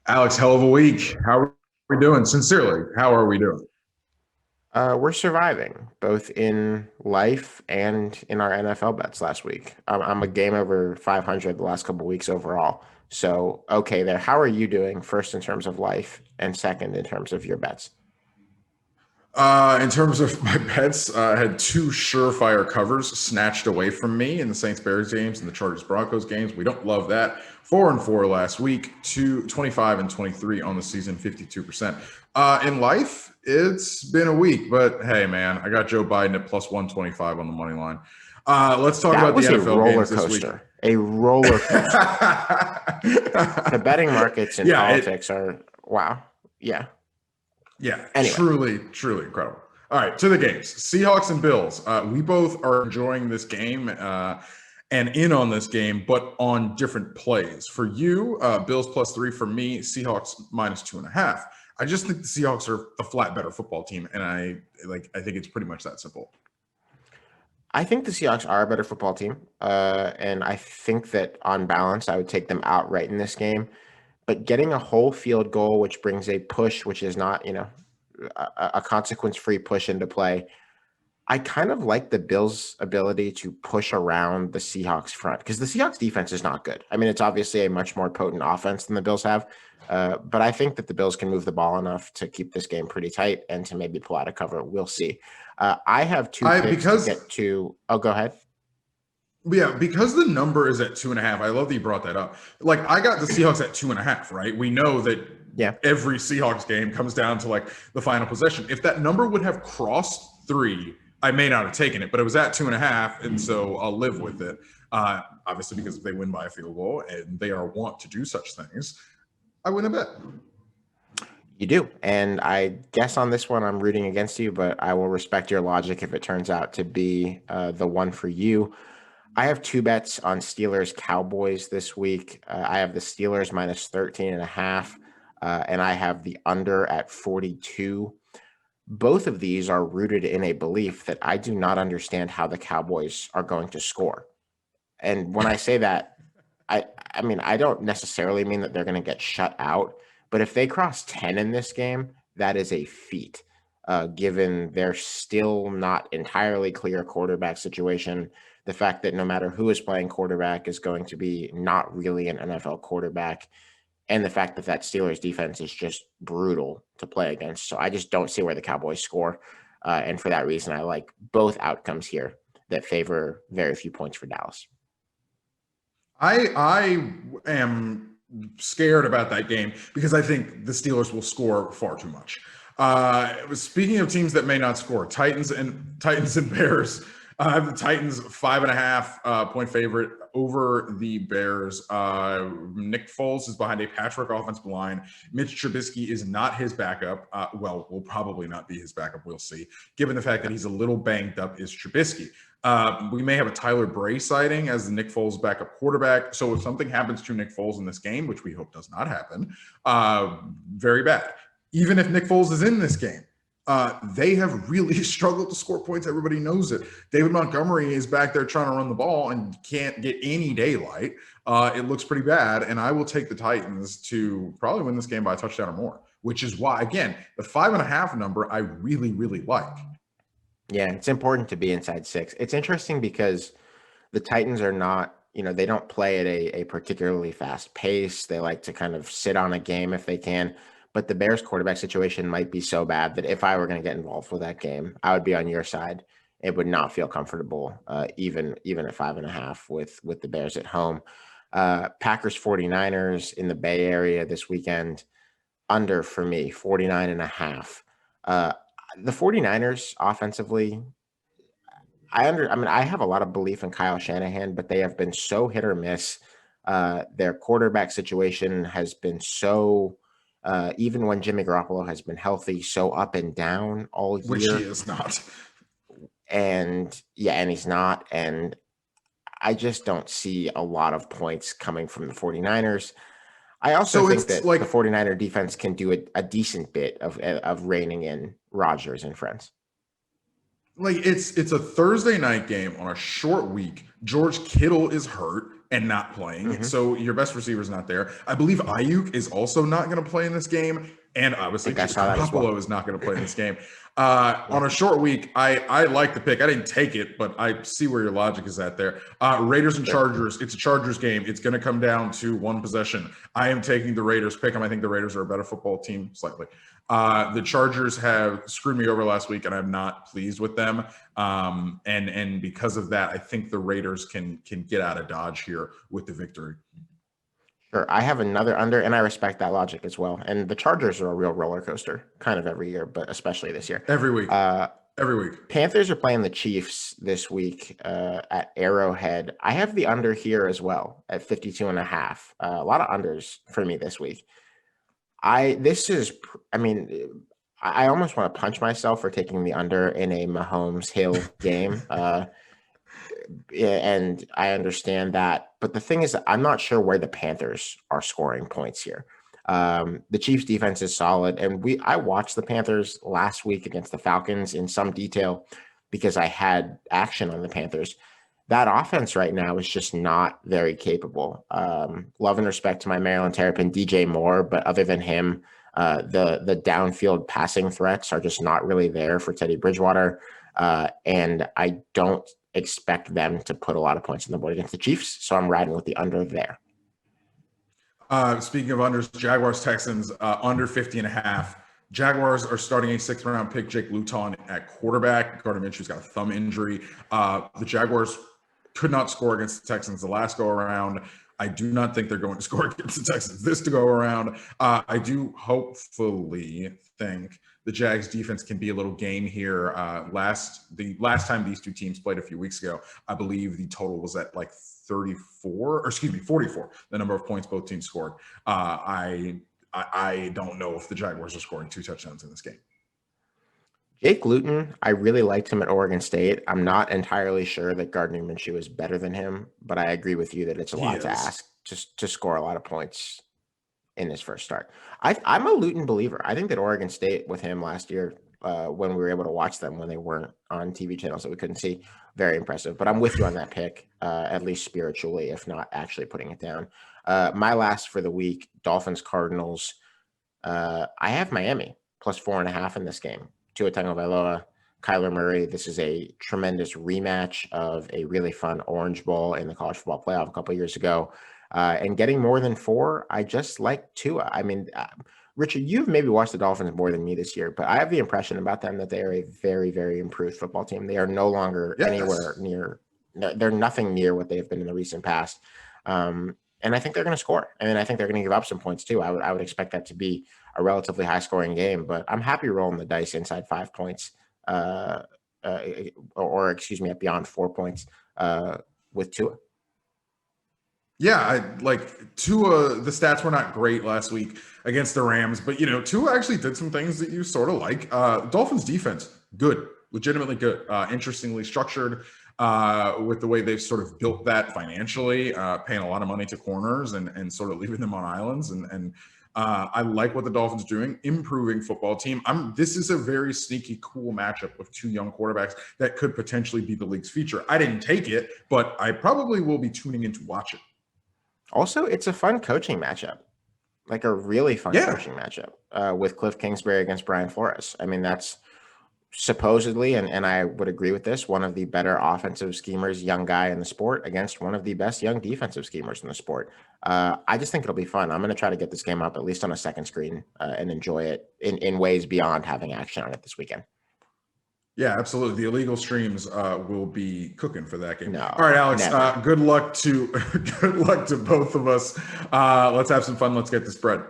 Alex, hell of a week. How are we doing? Sincerely, how are we doing? We're surviving both in life and in our NFL bets last week. I'm a game over 500 the last couple of weeks overall. So, okay, there. How are you doing first in terms of life and second in terms of your bets? In terms of my bets, I had two surefire covers snatched away from me in the Saints Bears games and the Chargers Broncos games. We don't love that. 4-4 last week, 25 and 23 on the season, 52%. In life, it's been a week, but hey, man, I got Joe Biden at plus 125 on the money line. Let's talk That about the was a NFL roller games this week. coaster. A roller coaster. The betting markets and politics are wow. Yeah. Yeah, Anyway. truly incredible. All right, to the games. Seahawks and Bills. We both are enjoying this game and in on this game, but on different plays. For you, Bills +3. For me, Seahawks -2.5. I just think the Seahawks are a flat better football team, and I think it's pretty much that simple. I think the Seahawks are a better football team, and I think that on balance, I would take them outright in this game. But getting a whole field goal, which brings a push, which is not, a consequence-free push into play. I kind of like the Bills' ability to push around the Seahawks front because the Seahawks defense is not good. I mean, it's obviously a much more potent offense than the Bills have, but I think that the Bills can move the ball enough to keep this game pretty tight and to maybe pull out a cover. We'll see. I have two picks to get to. Oh, go ahead. Yeah, because the number is at 2.5. I love that you brought that up. Like, I got the Seahawks at 2.5, right? We know that every Seahawks game comes down to like the final possession. If that number would have crossed 3, I may not have taken it, but it was at 2.5, and so I'll live with it. Obviously, because if they win by a field goal and they are wont to do such things, I win a bet. You do. And I guess on this one, I'm rooting against you, but I will respect your logic if it turns out to be the one for you. I have two bets on Steelers Cowboys this week. I have the Steelers -13.5, and I have the under at 42. Both of these are rooted in a belief that I do not understand how the Cowboys are going to score. And when I say that, I mean, I don't necessarily mean that they're going to get shut out, but if they cross 10 in this game, that is a feat, given their still not entirely clear quarterback situation. The fact that no matter who is playing quarterback is going to be not really an NFL quarterback, and the fact that Steelers defense is just brutal to play against. So I just don't see where the Cowboys score. And for that reason, I like both outcomes here that favor very few points for Dallas. I am scared about that game because I think the Steelers will score far too much. Speaking of teams that may not score, Titans and Bears. I have the Titans 5.5 point favorite over the Bears. Nick Foles is behind a patchwork offensive line. Mitch Trubisky is not his backup. Will probably not be his backup. We'll see. Given the fact that he's a little banged up, is Trubisky. We may have a Tyler Bray sighting as the Nick Foles backup quarterback. So if something happens to Nick Foles in this game, which we hope does not happen, very bad. Even if Nick Foles is in this game, they have really struggled to score points. Everybody knows it. David Montgomery is back there trying to run the ball and can't get any daylight. It looks pretty bad, and I will take the Titans to probably win this game by a touchdown or more, which is why, again, the 5.5 number I really, really like. Yeah, it's important to be inside 6. It's interesting because the Titans are not, they don't play at a particularly fast pace. They like to kind of sit on a game if they can. But the Bears quarterback situation might be so bad that if I were going to get involved with that game, I would be on your side. It would not feel comfortable, even at 5.5 with the Bears at home. Packers 49ers in the Bay Area this weekend, under for me, 49.5. The 49ers offensively, I have a lot of belief in Kyle Shanahan, but they have been so hit or miss. Their quarterback situation has been so, even when Jimmy Garoppolo has been healthy, so up and down all year. Which he is not. And he's not. And I just don't see a lot of points coming from the 49ers. I also think that the 49er defense can do a decent bit of reining in Rodgers and friends. like it's a Thursday night game on a short week. George Kittle is hurt and not playing, so your best receiver is not there. I believe Ayuk is also not going to play in this game, and I obviously think I saw that as well. Garoppolo is not going to play in this game. On a short week, I like the pick. I didn't take it, but I see where your logic is at there. Raiders and Chargers. It's a Chargers game. It's going to come down to one possession. I am taking the Raiders. Pick them. I think the Raiders are a better football team slightly. The Chargers have screwed me over last week, and I'm not pleased with them. And because of that, I think the Raiders can get out of Dodge here with the victory. Sure. I have another under, and I respect that logic as well. And the Chargers are a real roller coaster, kind of every year, but especially this year. Every week. Every week. Panthers are playing the Chiefs this week at Arrowhead. I have the under here as well at 52.5. A lot of unders for me this week. I almost want to punch myself for taking the under in a Mahomes Hill game. And I understand that. But the thing is that I'm not sure where the Panthers are scoring points here. The Chiefs defense is solid. And I watched the Panthers last week against the Falcons in some detail because I had action on the Panthers. That offense right now is just not very capable. Love and respect to my Maryland Terrapin, DJ Moore, but other than him, the downfield passing threats are just not really there for Teddy Bridgewater. And I don't expect them to put a lot of points on the board against the Chiefs. So I'm riding with the under there. Speaking of unders, Jaguars, Texans, under 50.5. Jaguars are starting a 6th-round pick, Jake Luton, at quarterback. Gardner Minshew's got a thumb injury. The Jaguars could not score against the Texans the last go-around. I do not think they're going to score against the Texans this to go around. I do hopefully think the Jags defense can be a little game here. The last time these two teams played a few weeks ago, I believe the total was at like 44, the number of points both teams scored. I don't know if the Jaguars are scoring 2 touchdowns in this game. Jake Luton, I really liked him at Oregon State. I'm not entirely sure that Gardner Minshew is better than him, but I agree with you that it's a lot to ask just to score a lot of points in his first start. I'm a Luton believer. I think that Oregon State with him last year, when we were able to watch them when they weren't on TV channels that we couldn't see, very impressive. But I'm with you on that pick, at least spiritually, if not actually putting it down. My last for the week, Dolphins, Cardinals. I have Miami plus 4.5 in this game. Tua Tagovailoa, Kyler Murray. This is a tremendous rematch of a really fun Orange Bowl in the college football playoff a couple of years ago. And getting more than 4, I just like Tua. I mean, Richard, you've maybe watched the Dolphins more than me this year, but I have the impression about them that they are a very, very improved football team. They are no longer anywhere near, they're nothing near what they have been in the recent past. And I think they're going to score. And I think they're going to give up some points too. I would expect that to be a relatively high scoring game, but I'm happy rolling the dice inside 5 points, at beyond 4 points with Tua. Yeah, I like Tua. The stats were not great last week against the Rams, but Tua actually did some things that you sort of like. Dolphins defense, good, legitimately good, interestingly structured. With the way they've sort of built that financially, paying a lot of money to corners and sort of leaving them on islands. And I like what the Dolphins are doing, improving football team. This is a very sneaky, cool matchup with 2 young quarterbacks that could potentially be the league's feature. I didn't take it, but I probably will be tuning in to watch it. Also, it's a fun coaching matchup, like a really fun coaching matchup with Cliff Kingsbury against Brian Flores. I mean, that's supposedly, and I would agree with this, one of the better offensive schemers, young guy in the sport, against one of the best young defensive schemers in the sport. I just think it'll be fun. I'm going to try to get this game up at least on a second screen and enjoy it in ways beyond having action on it this weekend. Yeah, absolutely. The illegal streams will be cooking for that game. No, all right, Alex. Good luck to both of us. Let's have some fun. Let's get the spread.